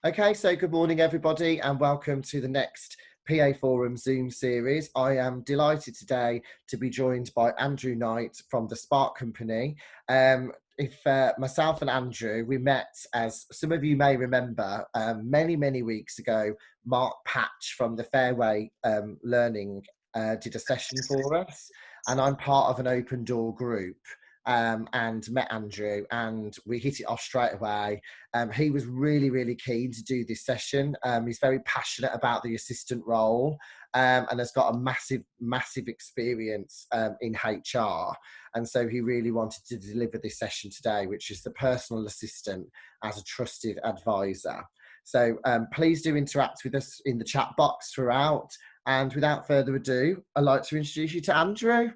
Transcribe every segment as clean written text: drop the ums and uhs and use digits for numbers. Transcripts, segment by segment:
Okay, so good morning, everybody, and welcome to the next PA Forum Zoom series. I am delighted today to be joined by Andrew Knight from the Spark Company. Myself and Andrew, we met, as some of you may remember, many weeks ago. Mark Patch from the Fairway Learning did a session for us, and I'm part of an open door group. And met Andrew, and we hit it off straight away. He was really keen to do this session. He's very passionate about the assistant role, and has got a massive experience in HR. And so he really wanted to deliver this session today, which is the personal assistant as a trusted advisor. So please do interact with us in the chat box throughout. And without further ado, I'd like to introduce you to Andrew.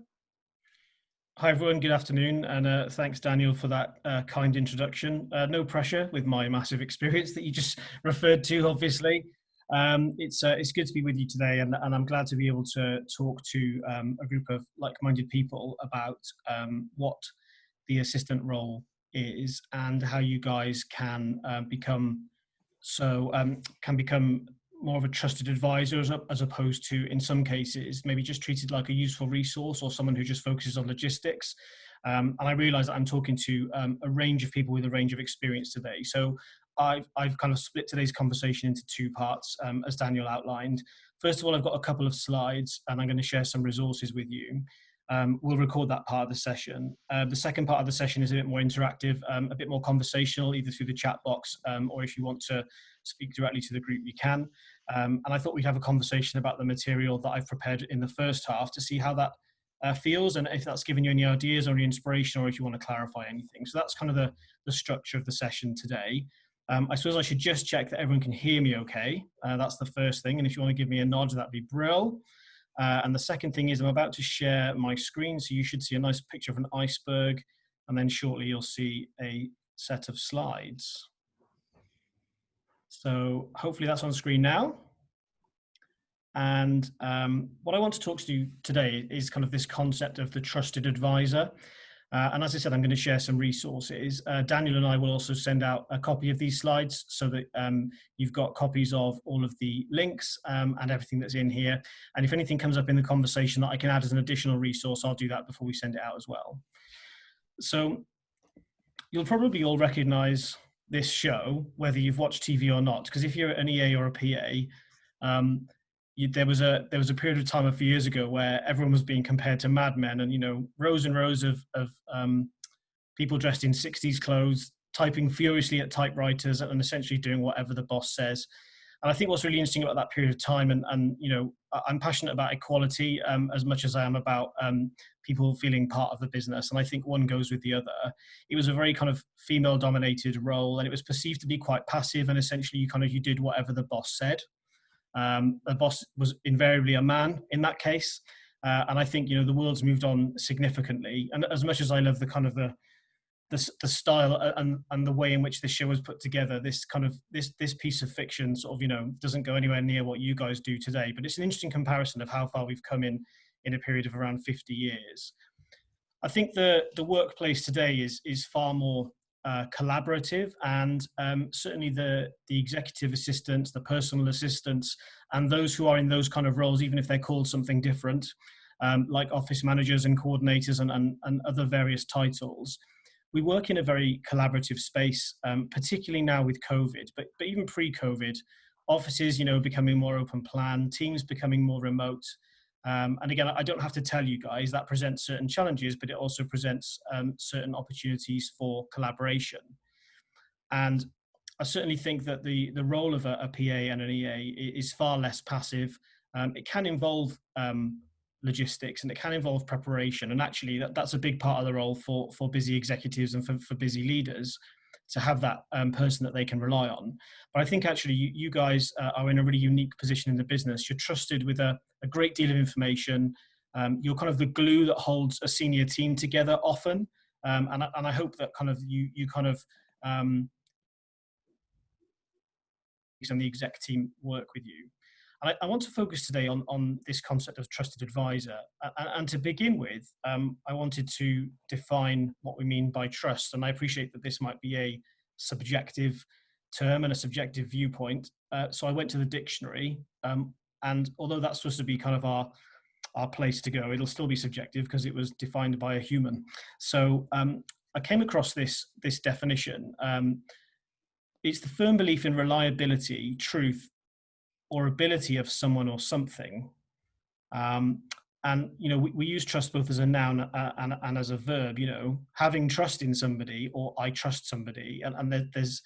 Hi everyone, good afternoon, and thanks Daniel for that kind introduction. No pressure with my massive experience that you just referred to, obviously. It's good to be with you today, and I'm glad to be able to talk to a group of like-minded people about what the assistant role is and how you guys can become more of a trusted advisor as opposed to, in some cases, maybe just treated like a useful resource or someone who just focuses on logistics. And I realize that I'm talking to a range of people with a range of experience today. So I've kind of split today's conversation into two parts, as Daniel outlined. First of all, I've got a couple of slides and I'm going to share some resources with you. We'll record that part of the session. The second part of the session is a bit more interactive, a bit more conversational, either through the chat box or if you want to speak directly to the group, you can. And I thought we'd have a conversation about the material that I've prepared in the first half to see how that feels and if that's given you any ideas or any inspiration or if you want to clarify anything. So that's kind of the structure of the session today. I suppose I should just check that everyone can hear me okay. That's the first thing. And if you want to give me a nod, that'd be brilliant. And the second thing is I'm about to share my screen. So you should see a nice picture of an iceberg. And then shortly you'll see a set of slides. So hopefully that's on screen now. And what I want to talk to you today is kind of this concept of the trusted advisor. And as I said, I'm going to share some resources. Daniel and I will also send out a copy of these slides so that you've got copies of all of the links and everything that's in here. And if anything comes up in the conversation that I can add as an additional resource, I'll do that before we send it out as well. So you'll probably all recognize this show, whether you've watched TV or not, because if you're an EA or a PA, there was a period of time a few years ago where everyone was being compared to Mad Men, and rows and rows of people dressed in 60s clothes, typing furiously at typewriters and essentially doing whatever the boss says. And I think what's really interesting about that period of time, and I'm passionate about equality as much as I am about people feeling part of the business. And I think one goes with the other. It was a very kind of female-dominated role, and it was perceived to be quite passive. And essentially, you did whatever the boss said. The boss was invariably a man in that case. And I think the world's moved on significantly. And as much as I love the kind of the style and the way in which this show was put together, this piece of fiction doesn't go anywhere near what you guys do today, but it's an interesting comparison of how far we've come in a period of around 50 years. I think the workplace today is far more collaborative, and certainly the executive assistants, the personal assistants, and those who are in those kind of roles, even if they're called something different, like office managers and coordinators and other various titles. We work in a very collaborative space, particularly now with COVID, but even pre-COVID, offices, becoming more open plan, teams becoming more remote. And again, I don't have to tell you guys that presents certain challenges, but it also presents certain opportunities for collaboration. And I certainly think that the role of a PA and an EA is far less passive. It can involve logistics and it can involve preparation. And actually that's a big part of the role for busy executives and for busy leaders, to have that person that they can rely on. But I think actually you guys are in a really unique position in the business. You're trusted with a great deal of information. You're kind of the glue that holds a senior team together often. And I hope that and the exec team work with you. And I want to focus today on this concept of trusted advisor. And to begin with, I wanted to define what we mean by trust. And I appreciate that this might be a subjective term and a subjective viewpoint. So I went to the dictionary, and although that's supposed to be kind of our place to go, it'll still be subjective because it was defined by a human. So I came across this definition. It's the firm belief in reliability, truth, or ability of someone or something. And we use trust both as a noun and as a verb. Having trust in somebody, or I trust somebody, and there's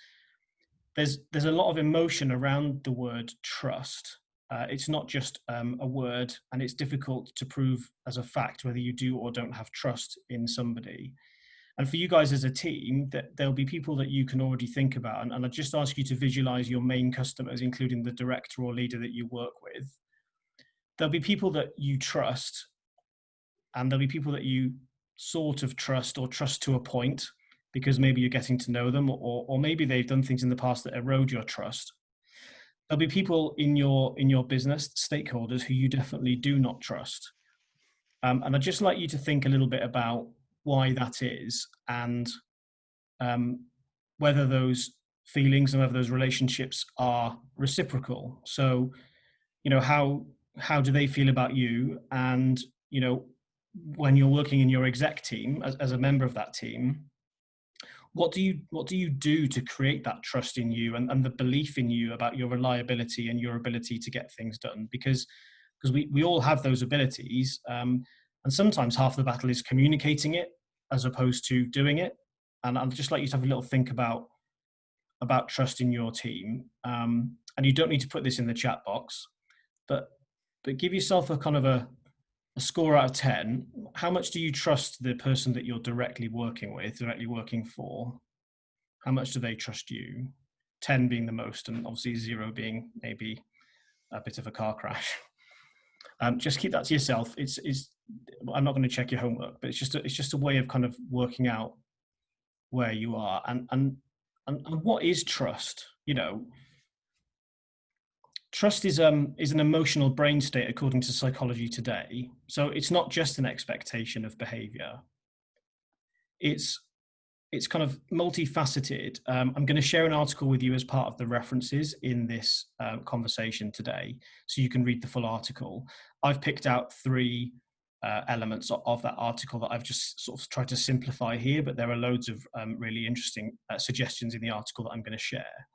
a lot of emotion around the word trust. It's not just a word, and it's difficult to prove as a fact whether you do or don't have trust in somebody. And for you guys as a team, that there'll be people that you can already think about, and I just ask you to visualize your main customers, including the director or leader that you work with. There'll be people that you trust, and there'll be people that you sort of trust or trust to a point, because maybe you're getting to know them, or maybe they've done things in the past that erode your trust. There'll be people in your business, stakeholders, who you definitely do not trust. And I'd just like you to think a little bit about why that is, and whether those feelings and whether those relationships are reciprocal. So, how do they feel about you? And, when you're working in your exec team as a member of that team, what do you do to create that trust in you and the belief in you about your reliability and your ability to get things done? Because we all have those abilities, and sometimes half the battle is communicating it as opposed to doing it. And I'd just like you to have a little think about trust in your team. And you don't need to put this in the chat box, but give yourself a kind of a score out of 10. How much do you trust the person that you're directly working with, directly working for? How much do they trust you? 10 being the most, and obviously 0 being maybe a bit of a car crash. Just keep that to yourself. I'm not going to check your homework, but it's just a way of kind of working out where you are and what is trust. Trust is an emotional brain state according to Psychology Today. So it's not just an expectation of behavior. It's kind of multifaceted. I'm going to share an article with you as part of the references in this conversation today, so you can read the full article. I've picked out 3 elements of that article that I've just sort of tried to simplify here, but there are loads of really interesting suggestions in the article that I'm going to share.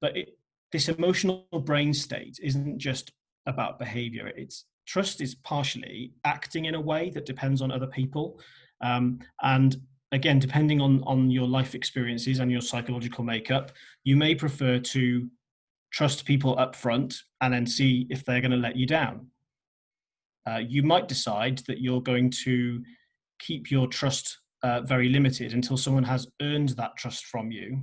But this emotional brain state isn't just about behavior. Trust is partially acting in a way that depends on other people. And again, depending on your life experiences and your psychological makeup, you may prefer to trust people up front and then see if they're going to let you down. You might decide that you're going to keep your trust very limited until someone has earned that trust from you.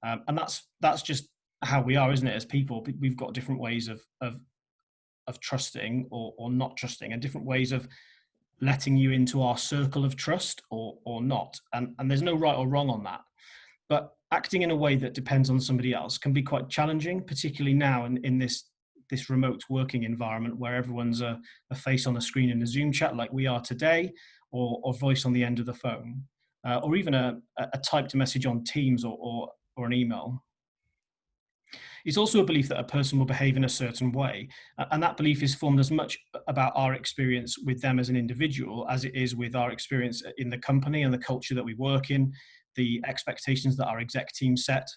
And that's just how we are, isn't it? As people, we've got different ways of trusting or not trusting, and different ways of letting you into our circle of trust or not. And there's no right or wrong on that. But acting in a way that depends on somebody else can be quite challenging, particularly now in this remote working environment where everyone's a face on a screen in a Zoom chat like we are today, or voice on the end of the phone, or even a typed message on Teams or an email. It's also a belief that a person will behave in a certain way, and that belief is formed as much about our experience with them as an individual as it is with our experience in the company and the culture that we work in, the expectations that our exec team set,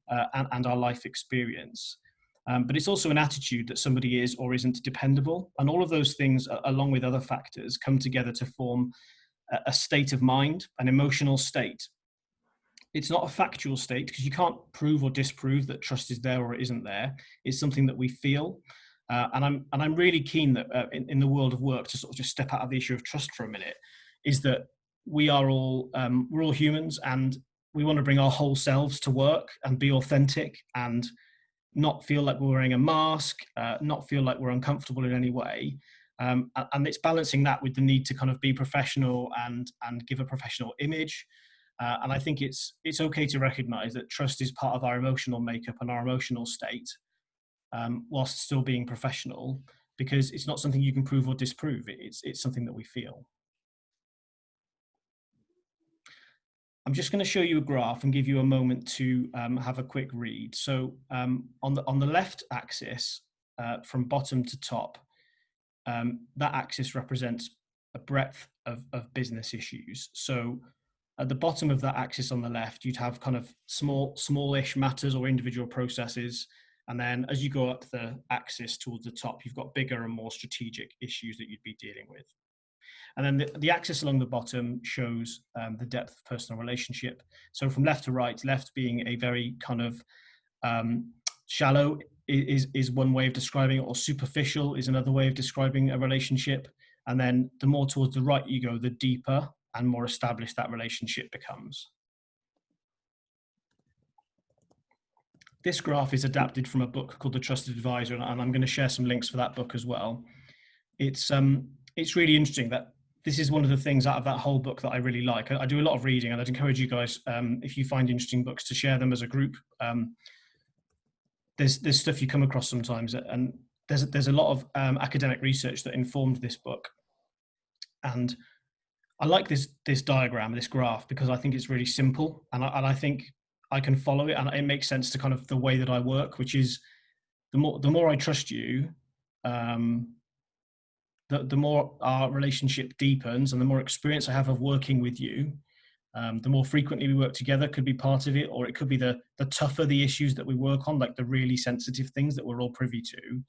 and our life experience. But it's also an attitude that somebody is or isn't dependable, and all of those things, along with other factors, come together to form a state of mind, an emotional state. It's not a factual state because you can't prove or disprove that trust is there or it isn't there. It's something that we feel. And I'm really keen that in the world of work, to sort of just step out of the issue of trust for a minute, is that we're all humans, and we want to bring our whole selves to work and be authentic and not feel like we're wearing a mask, not feel like we're uncomfortable in any way. And it's balancing that with the need to kind of be professional and give a professional image. And I think it's okay to recognize that trust is part of our emotional makeup and our emotional state, whilst still being professional, because it's not something you can prove or disprove. It's something that we feel. I'm just going to show you a graph and give you a moment to have a quick read. So on the left axis, from bottom to top, that axis represents a breadth of business issues. So at the bottom of that axis on the left, you'd have kind of smallish matters or individual processes. And then as you go up the axis towards the top, you've got bigger and more strategic issues that you'd be dealing with. And then the axis along the bottom shows the depth of personal relationship. So from left to right, left being a very kind of shallow is one way of describing it, or superficial is another way of describing a relationship. And then the more towards the right you go, the deeper and more established that relationship becomes. This graph is adapted from a book called The Trusted Advisor, and I'm going to share some links for that book as well. It's really interesting that this is one of the things out of that whole book that I really like. I do a lot of reading, and I'd encourage you guys, if you find interesting books, to share them as a group. There's stuff you come across sometimes, and there's a lot of academic research that informed this book. And I like this diagram, this graph, because I think it's really simple, and I think I can follow it, and it makes sense to kind of the way that I work, which is the more I trust you, the more our relationship deepens, and the more experience I have of working with you, the more frequently we work together could be part of it, or it could be the tougher the issues that we work on, like the really sensitive things that we're all privy to.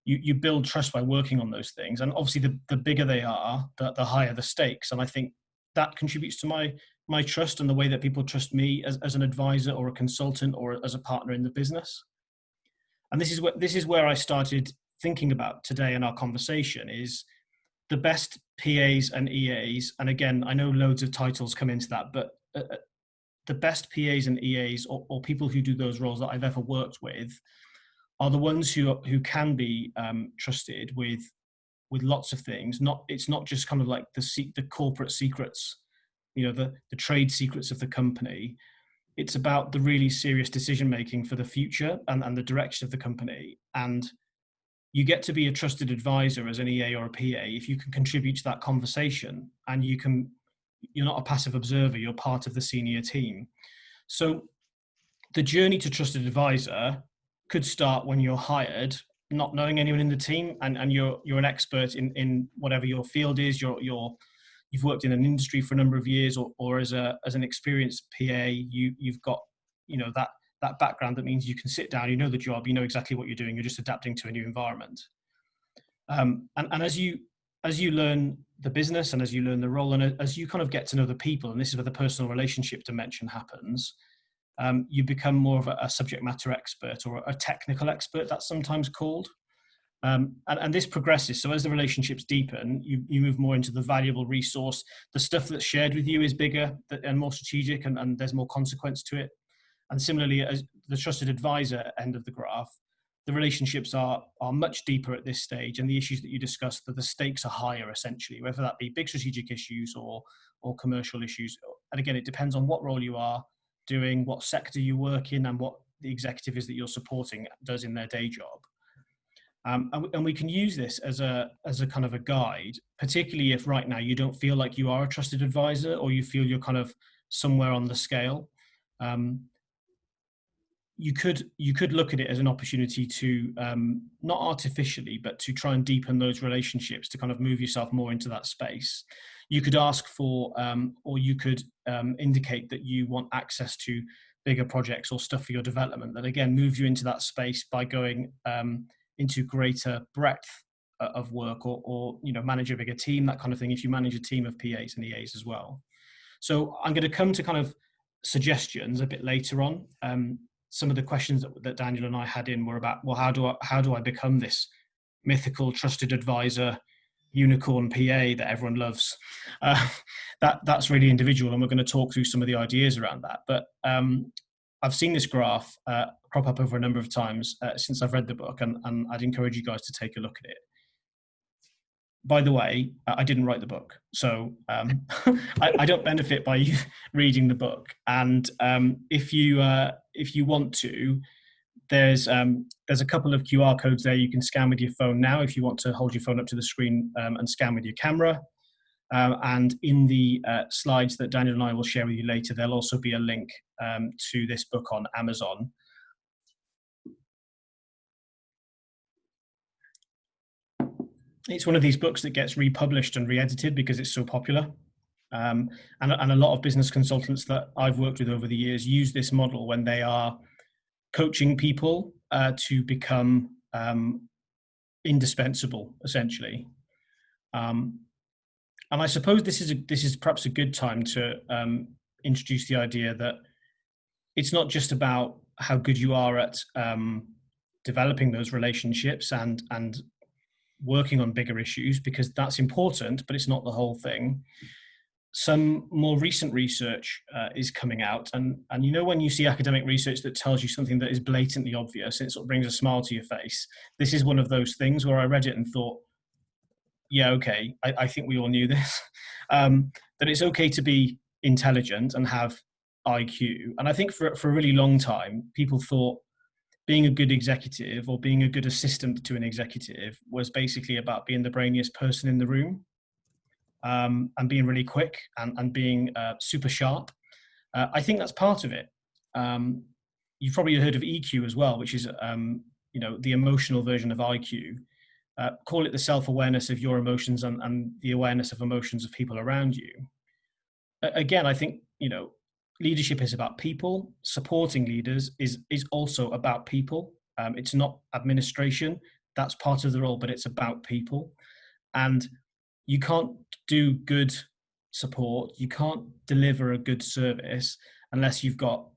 You build trust by working on those things, and obviously the bigger they are, the higher the stakes. And I think that contributes to my trust and the way that people trust me as an advisor or a consultant or as a partner in the business. And this is where I started thinking about today in our conversation, is the best PAs and EAs. And again, I know loads of titles come into that, but the best PAs and EAs, or people who do those roles that I've ever worked with, are the ones who can be trusted with lots of things. It's not just kind of like the corporate secrets, the trade secrets of the company. It's about the really serious decision making for the future and the direction of the company. And you get to be a trusted advisor as an EA or a PA if you can contribute to that conversation, and you're not a passive observer, you're part of the senior team. So the journey to trusted advisor could start when you're hired, not knowing anyone in the team, and you're an expert in whatever your field is. You've worked in an industry for a number of years, or as an experienced PA, you've got that background that means you can sit down, you know the job, you know exactly what you're doing, you're just adapting to a new environment. And as you learn the business, and as you learn the role, and as you kind of get to know the people, and this is where the personal relationship dimension happens, you become more of a subject matter expert, or a technical expert, that's sometimes called. And this progresses. So as the relationships deepen, you move more into the valuable resource. The stuff that's shared with you is bigger and more strategic, and there's more consequence to it. And similarly, as the trusted advisor end of the graph, the relationships are much deeper at this stage, and the issues that you discussed, that the stakes are higher, essentially, whether that be big strategic issues or commercial issues. And again, it depends on what role you are doing, what sector you work in, and what the executive is that you're supporting does in their day job. And we can use this as a kind of a guide, particularly if right now you don't feel like you are a trusted advisor, or you feel you're kind of somewhere on the scale. You could look at it as an opportunity to not artificially, but to try and deepen those relationships, to kind of move yourself more into that space. You could ask for, or you could indicate that you want access to bigger projects or stuff for your development that again moves you into that space by going into greater breadth of work, or manage a bigger team, that kind of thing, if you manage a team of PAs and EAs as well. So I'm going to come to kind of suggestions a bit later on. Some of the questions that Daniel and I had in were about, well, how do I become this mythical trusted advisor, unicorn PA that everyone loves? That's really individual, and we're going to talk through some of the ideas around that. But I've seen this graph crop up over a number of times since I've read the book, and I'd encourage you guys to take a look at it. By the way, I didn't write the book, so I don't benefit by you reading the book. And if you want to, there's a couple of QR codes there you can scan with your phone now if you want to hold your phone up to the screen and scan with your camera. And in the slides that Daniel and I will share with you later, there'll also be a link to this book on Amazon. It's one of these books that gets republished and re-edited because it's so popular. And a lot of business consultants that I've worked with over the years use this model when they are coaching people to become indispensable, essentially. And I suppose this is perhaps a good time to introduce the idea that it's not just about how good you are at developing those relationships and working on bigger issues, because that's important, but it's not the whole thing. Some more recent research is coming out, and you know, when you see academic research that tells you something that is blatantly obvious, it sort of brings a smile to your face. This is one of those things where I read it and thought, yeah, okay, I think we all knew this, that it's okay to be intelligent and have IQ. And I think for a really long time, people thought being a good executive or being a good assistant to an executive was basically about being the brainiest person in the room, and being really quick and being super sharp. I think that's part of it. You've probably heard of EQ as well, which is the emotional version of IQ. Call it the self-awareness of your emotions and the awareness of emotions of people around you. Again, I think, leadership is about people. Supporting leaders is also about people. It's not administration. That's part of the role, but it's about people. And you can't do good support, you can't deliver a good service unless you've got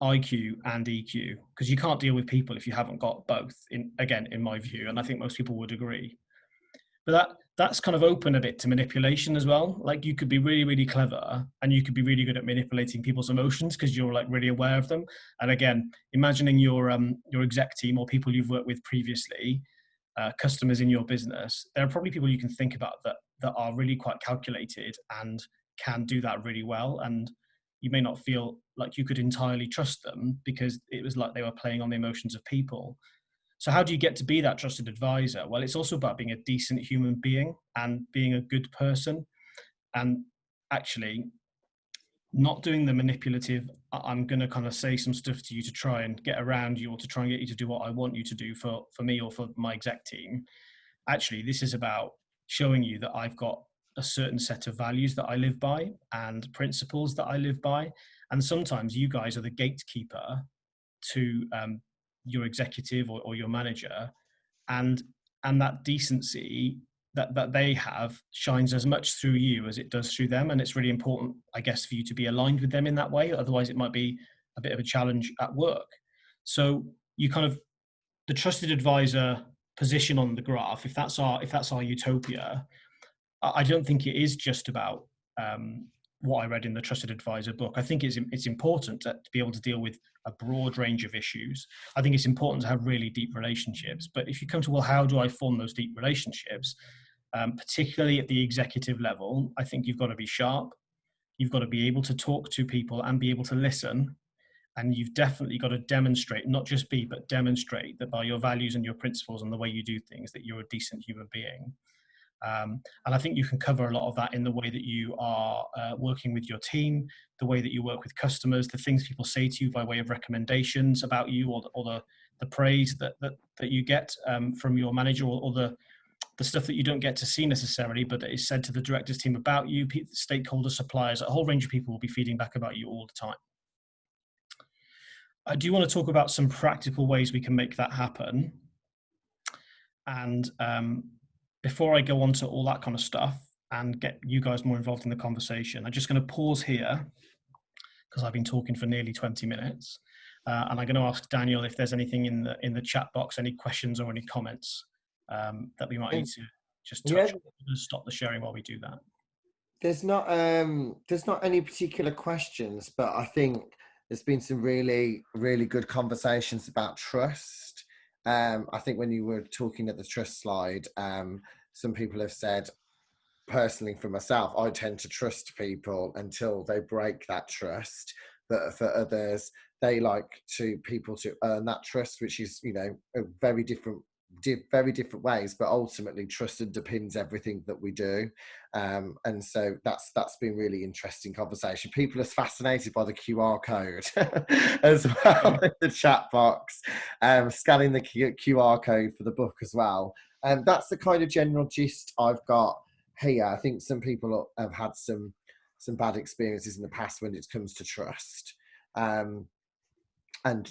IQ and EQ, because you can't deal with people if you haven't got both, in my view, and I think most people would agree. But that's kind of open a bit to manipulation as well. Like, you could be really, really clever and you could be really good at manipulating people's emotions because you're like really aware of them. And again, imagining your exec team or people you've worked with previously, customers in your business, there are probably people you can think about that are really quite calculated and can do that really well. And you may not feel like you could entirely trust them because it was like they were playing on the emotions of people. So how do you get to be that trusted advisor? Well, it's also about being a decent human being and being a good person, and actually not doing the manipulative, I'm going to kind of say some stuff to you to try and get around you or to try and get you to do what I want you to do for me or for my exec team. Actually, this is about showing you that I've got a certain set of values that I live by and principles that I live by. And sometimes you guys are the gatekeeper to your executive or your manager, and that decency that they have shines as much through you as it does through them. And it's really important, I guess, for you to be aligned with them in that way. Otherwise, it might be a bit of a challenge at work. So you kind of, the trusted advisor position on the graph, if that's our utopia, I don't think it is just about what I read in the Trusted Advisor book. I think it's important to be able to deal with a broad range of issues. I think it's important to have really deep relationships. But if you come to, well, how do I form those deep relationships, particularly at the executive level, I think you've got to be sharp. You've got to be able to talk to people and be able to listen. And you've definitely got to demonstrate, not just be, but demonstrate that by your values and your principles and the way you do things, that you're a decent human being. And I think you can cover a lot of that in the way that you are working with your team, the way that you work with customers, the things people say to you by way of recommendations about you, or the praise that you get from your manager, or the stuff that you don't get to see necessarily, but that is said to the directors team about you, stakeholders, suppliers. A whole range of people will be feeding back about you all the time. I do want to talk about some practical ways we can make that happen. And before I go on to all that kind of stuff and get you guys more involved in the conversation, I'm just going to pause here because I've been talking for nearly 20 minutes. And I'm going to ask Daniel if there's anything in the chat box, any questions or any comments that we might need to just touch on. Just stop the sharing while we do that. There's not any particular questions, but I think there's been some really, really good conversations about trust. I think when you were talking at the trust slide, some people have said, personally for myself, I tend to trust people until they break that trust. But for others, they like people to earn that trust, which is, a very different very different ways, but ultimately trust underpins everything that we do. And so that's been really interesting conversation. People are fascinated by the QR code as well in the chat box, scanning the QR code for the book as well. And that's the kind of general gist I've got here. I think some people have had some bad experiences in the past when it comes to trust. And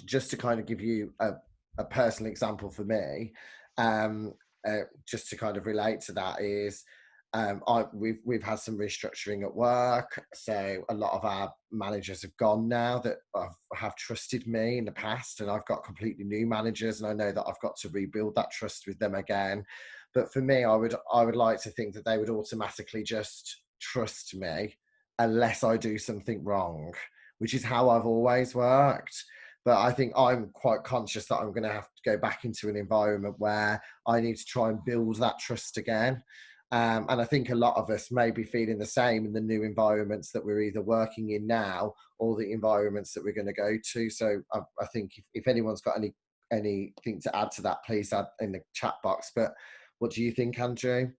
just to kind of give you a personal example for me, um, just to kind of relate to that is, we've had some restructuring at work, so a lot of our managers have gone now that have trusted me in the past, and I've got completely new managers, and I know that I've got to rebuild that trust with them again. But for me, I would like to think that they would automatically just trust me unless I do something wrong, which is how I've always worked. But I think I'm quite conscious that I'm going to have to go back into an environment where I need to try and build that trust again. And I think a lot of us may be feeling the same in the new environments that we're either working in now or the environments that we're going to go to. So I think if anyone's got anything to add to that, please add in the chat box. But what do you think, Andrew?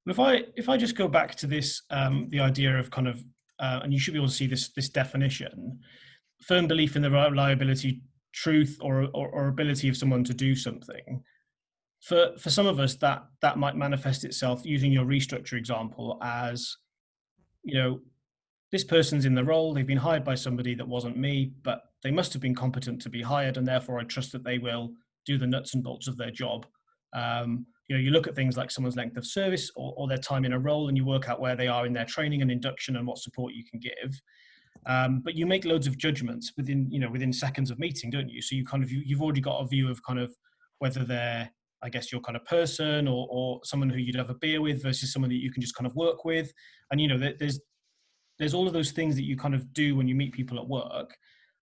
Well, if I just go back to this, the idea of kind of, and you should be able to see this definition, firm belief in the reliability, truth, or ability of someone to do something. For some of us, that might manifest itself, using your restructure example, as, you know, this person's in the role, they've been hired by somebody that wasn't me, but they must have been competent to be hired, and therefore I trust that they will do the nuts and bolts of their job. You look at things like someone's length of service, or their time in a role, and you work out where they are in their training and induction and what support you can give. But you make loads of judgments within seconds of meeting, don't you? So you've already got a view of kind of whether they're, I guess, your kind of person, or someone who you'd have a beer with versus someone that you can just kind of work with. And there's all of those things that you kind of do when you meet people at work.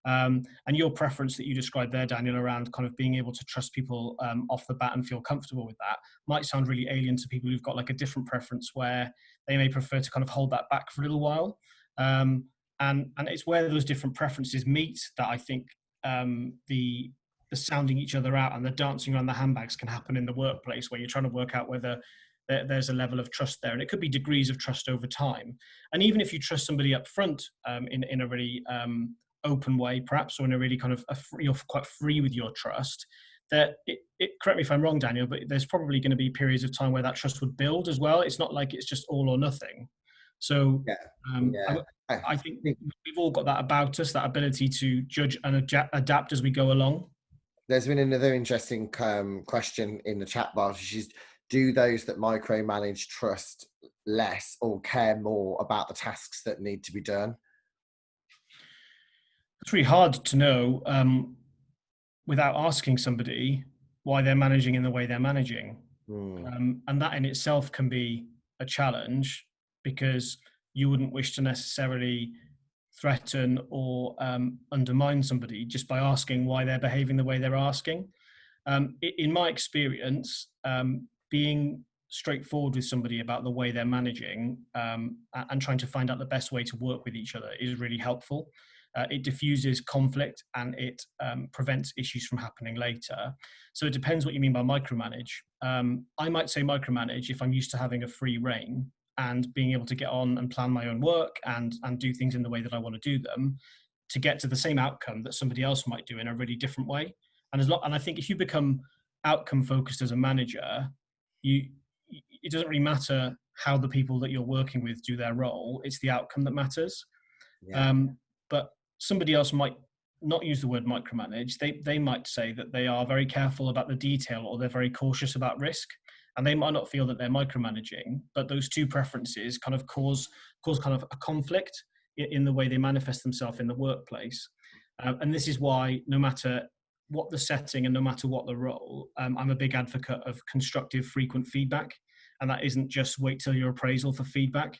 And your preference that you described there, Daniel, around kind of being able to trust people off the bat and feel comfortable with that, might sound really alien to people who've got like a different preference where they may prefer to kind of hold that back for a little while. And it's where those different preferences meet that I think the sounding each other out and the dancing around the handbags can happen in the workplace, where you're trying to work out whether there's a level of trust there. And it could be degrees of trust over time. And even if you trust somebody up front in a really open way, perhaps, or in a really kind of you're quite free with your trust, that correct me if I'm wrong, Daniel, but there's probably going to be periods of time where that trust would build as well. It's not like it's just all or nothing. So Yeah, yeah. I think we've all got that about us, that ability to judge and adapt as we go along. There's been another interesting question in the chat box, which is, do those that micromanage trust less or care more about the tasks that need to be done? It's really hard to know without asking somebody why they're managing in the way they're managing. And that in itself can be a challenge, because you wouldn't wish to necessarily threaten or undermine somebody just by asking why they're behaving the way they're asking. In my experience, being straightforward with somebody about the way they're managing and trying to find out the best way to work with each other is really helpful. It diffuses conflict, and it prevents issues from happening later. So it depends what you mean by micromanage. I might say micromanage if I'm used to having a free rein and being able to get on and plan my own work and do things in the way that I want to do them, to get to the same outcome that somebody else might do in a really different way. And I think if you become outcome focused as a manager, it doesn't really matter how the people that you're working with do their role. It's the outcome that matters. Yeah. But somebody else might not use the word micromanage. They might say that they are very careful about the detail, or they're very cautious about risk, and they might not feel that they're micromanaging. But those two preferences kind of cause kind of a conflict in the way they manifest themselves in the workplace. And this is why, no matter what the setting and no matter what the role, I'm a big advocate of constructive, frequent feedback. And that isn't just wait till your appraisal for feedback.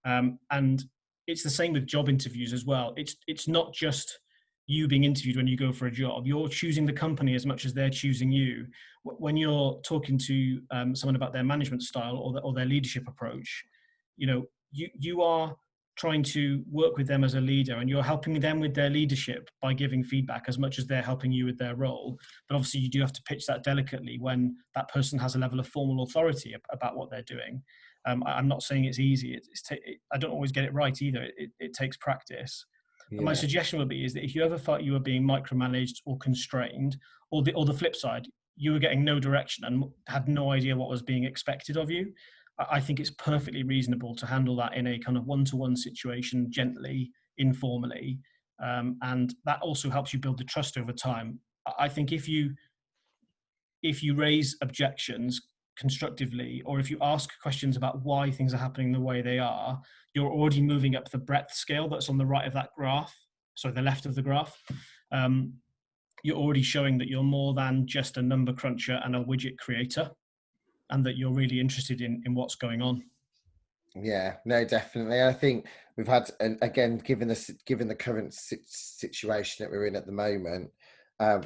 And it's the same with job interviews as well. It's not just you being interviewed when you go for a job. You're choosing the company as much as they're choosing you. When you're talking to someone about their management style or their leadership approach, you are trying to work with them as a leader, and you're helping them with their leadership by giving feedback as much as they're helping you with their role. But obviously you do have to pitch that delicately when that person has a level of formal authority about what they're doing. I'm not saying it's easy. I don't always get it right either. It takes practice. And my Yeah. suggestion would be is that if you ever felt you were being micromanaged or constrained, or the flip side, you were getting no direction and had no idea what was being expected of you, I think it's perfectly reasonable to handle that in a kind of one-to-one situation, gently, informally, and that also helps you build the trust over time. I think if you raise objections constructively, or if you ask questions about why things are happening the way they are, you're already moving up the breadth scale that's on the right of that graph, sorry, the left of the graph. You're already showing that you're more than just a number cruncher and a widget creator, and that you're really interested in what's going on. Yeah, no, definitely. I think we've had, and again, given the current situation that we're in at the moment,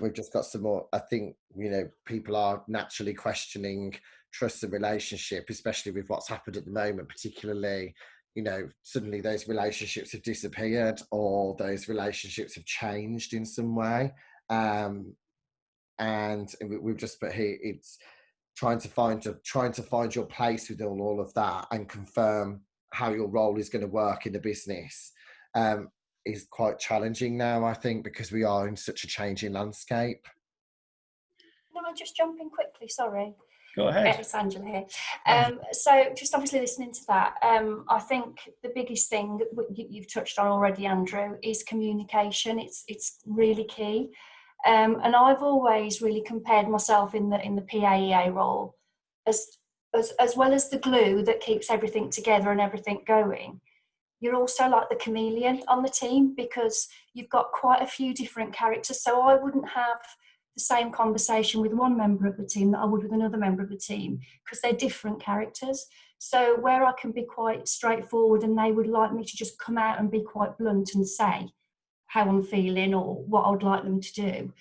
we've just got some more. I think, you know, people are naturally questioning trust and relationship, especially with what's happened at the moment. Particularly, you know, suddenly those relationships have disappeared, or those relationships have changed in some way. And we've just put here, it's trying to find your place within all of that and confirm how your role is going to work in the business, is quite challenging now, I think, because we are in such a changing landscape. Can I just jump in quickly? Sorry. Go ahead. It's Angela here. So just obviously listening to that, I think the biggest thing you've touched on already, Andrew, is communication. It's really key. And I've always really compared myself in the PAEA role as well as the glue that keeps everything together and everything going. You're also like the chameleon on the team, because you've got quite a few different characters. So I wouldn't have the same conversation with one member of the team that I would with another member of the team, because they're different characters. So where I can be quite straightforward and they would like me to just come out and be quite blunt and say how I'm feeling or what I'd like them to do,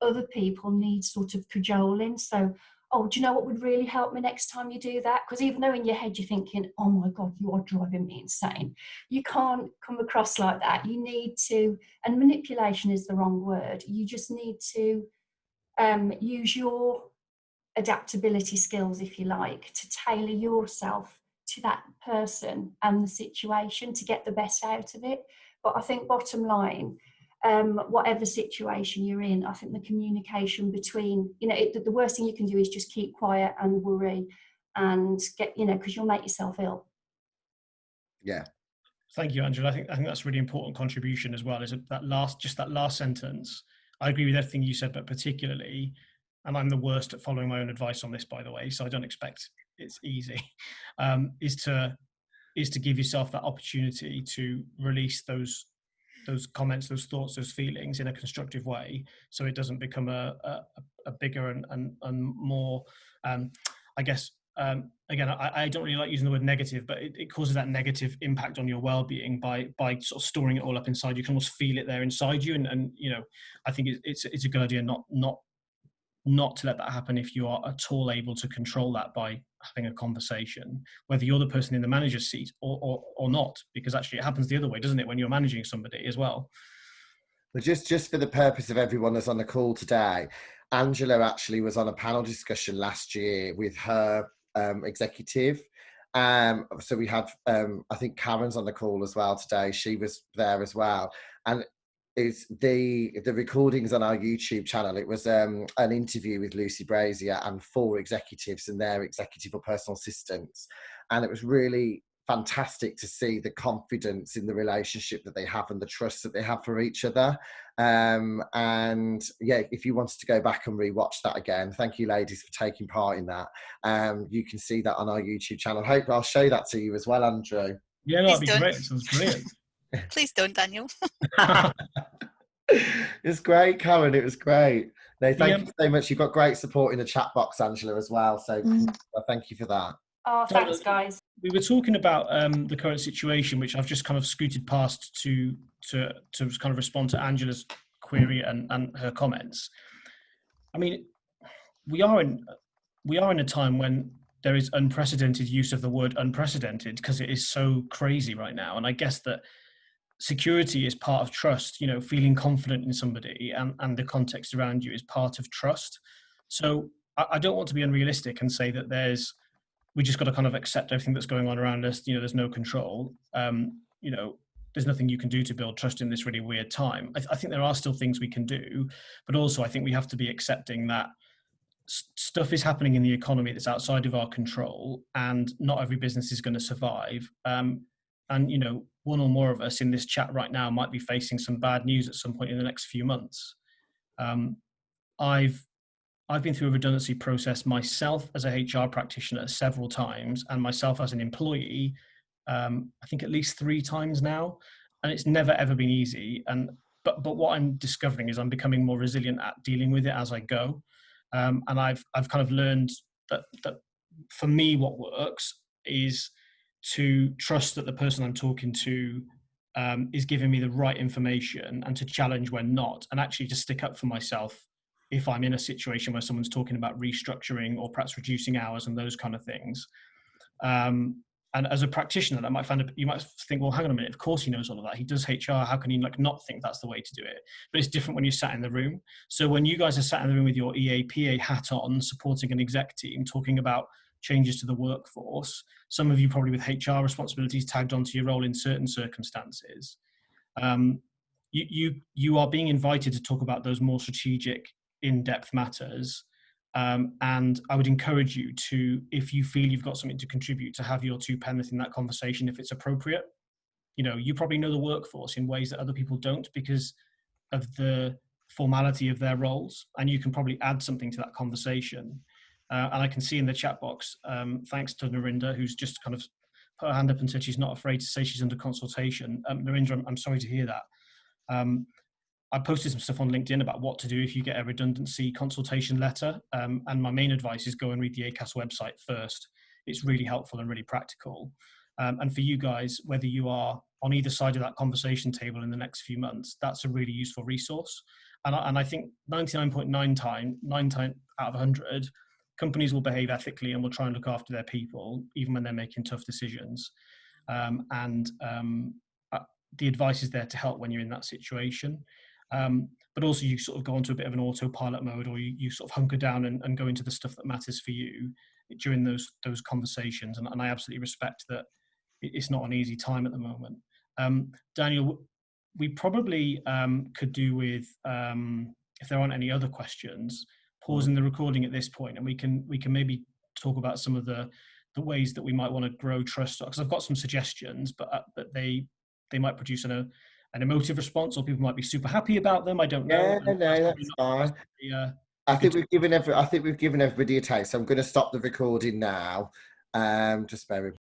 other people need sort of cajoling. So, oh, do you know what would really help me next time you do that? Because even though in your head you're thinking, oh my God, you are driving me insane, you can't come across like that. You need to, and manipulation is the wrong word, you just need to use your adaptability skills, if you like, to tailor yourself to that person and the situation to get the best out of it. But I think bottom line, whatever situation you're in, I think the communication between, you know, the worst thing you can do is just keep quiet and worry and get, you know, because you'll make yourself ill. Yeah. Thank you, Angela. I think that's a really important contribution as well, is that last sentence. I agree with everything you said, but particularly, and I'm the worst at following my own advice on this, by the way, so I don't expect it's easy, is to give yourself that opportunity to release those comments, those thoughts, those feelings in a constructive way, so it doesn't become a bigger and more, I guess, again, I don't really like using the word negative, but it causes that negative impact on your well-being by sort of storing it all up inside. You can almost feel it there inside you, and you know, I think it's a good idea not to let that happen if you are at all able to control that by having a conversation, whether you're the person in the manager's seat or not, because actually it happens the other way, doesn't it, when you're managing somebody as well. But just for the purpose of everyone that's on the call today, Angela actually was on a panel discussion last year with her executive. So we had, I think Karen's on the call as well today. She was there as well. And it's the recordings on our YouTube channel. It was an interview with Lucy Brazier and 4 executives and their executive or personal assistants. And it was really fantastic to see the confidence in the relationship that they have and the trust that they have for each other. And yeah, if you wanted to go back and rewatch that again, thank you ladies for taking part in that. You can see that on our YouTube channel. Hope I'll show that to you as well, Andrew. Yeah, that'd be great. That sounds brilliant. Please don't, Daniel. It's great, Karen. It was great. No, thank you so much. You've got great support in the chat box, Angela, as well. So thank you for that. Oh, thanks, guys. We were talking about the current situation, which I've just kind of scooted past to kind of respond to Angela's query and her comments. I mean, we are in a time when there is unprecedented use of the word unprecedented because it is so crazy right now. And I guess that security is part of trust. Feeling confident in somebody and the context around you is part of trust. So I don't want to be unrealistic and say that we just got to kind of accept everything that's going on around us. There's no control. There's nothing you can do to build trust in this really weird time. I think there are still things we can do, but also I think we have to be accepting that stuff is happening in the economy that's outside of our control, and not every business is going to survive. And one or more of us in this chat right now might be facing some bad news at some point in the next few months. I've been through a redundancy process myself as a HR practitioner several times, and myself as an employee, I think at least 3 times now, and it's never ever been easy. But what I'm discovering is I'm becoming more resilient at dealing with it as I go. And I've kind of learned that for me, what works is to trust that the person I'm talking to is giving me the right information, and to challenge when not, and actually to stick up for myself if I'm in a situation where someone's talking about restructuring or perhaps reducing hours and those kind of things. And as a practitioner, you might think, well, hang on a minute, of course he knows all of that. He does HR. How can he not think that's the way to do it? But it's different when you're sat in the room. So when you guys are sat in the room with your EA/PA hat on, supporting an exec team, talking about changes to the workforce, some of you probably with HR responsibilities tagged onto your role in certain circumstances, you are being invited to talk about those more strategic, in-depth matters. And I would encourage you to, if you feel you've got something to contribute, to have your 2 pence in that conversation if it's appropriate. You probably know the workforce in ways that other people don't because of the formality of their roles, and you can probably add something to that conversation. And I can see in the chat box, thanks to Narinda, who's just kind of put her hand up and said she's not afraid to say she's under consultation. Narinda, I'm sorry to hear that. I posted some stuff on LinkedIn about what to do if you get a redundancy consultation letter. And my main advice is go and read the ACAS website first. It's really helpful and really practical. And for you guys, whether you are on either side of that conversation table in the next few months, that's a really useful resource. And I think 99.9 times out of 100, companies will behave ethically and will try and look after their people, even when they're making tough decisions. The advice is there to help when you're in that situation. But also you sort of go into a bit of an autopilot mode, or you sort of hunker down and go into the stuff that matters for you during those conversations. And I absolutely respect that it's not an easy time at the moment. Daniel, we probably could do with, if there aren't any other questions, pausing the recording at this point, and we can maybe talk about some of the ways that we might want to grow trust. Because I've got some suggestions, but they might produce an emotive response, or people might be super happy about them. I don't know. Yeah, no, that's fine. I think we've given everybody a taste. So I'm going to stop the recording now. Just bear with me.